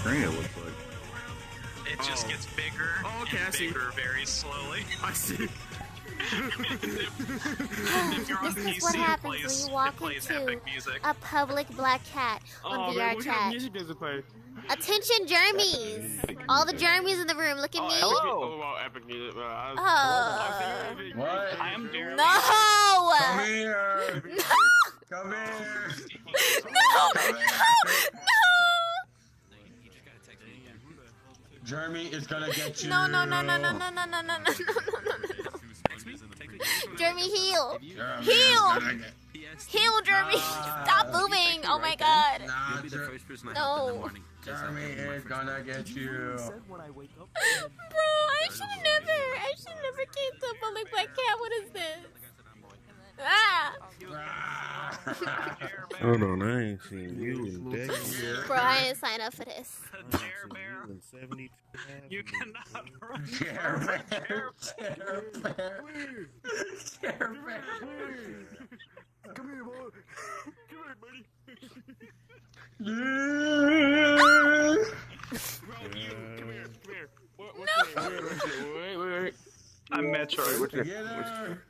screen, it looks like. It just gets bigger and bigger very slowly. I see. If you're on This PC, is what happens it plays, when you walk it plays into epic music. a public black cat on VR man, what kind of chat. music does it play? Attention, Jeremys! All the Jeremys in the room, look at me. Oh, well, epic music. Oh. What? I am Jeremy. No! Come here! No! Come here! No! Come here! No! Jeremy is gonna get you. No, no, no, no, no, no, no, no, no, no, no, no, no. Jeremy, heal! Jeremy Heal! is gonna get- Heal, Jeremy! Stop moving! Oh my god! Nah, You'll be the first person I No. help in the morning. Jeremy is gonna get you. Bro, I should never came to a public black cat. What is this? Ah! Hold on, I ain't seen you in days. Bro, I didn't sign up for this. Chair bear. You cannot run. Chair bear. Chair bear. Chair bear. Come here, boy. Come here, buddy. Bro, you. Come here. What's your name? Wait. I'm Metroid. Get her.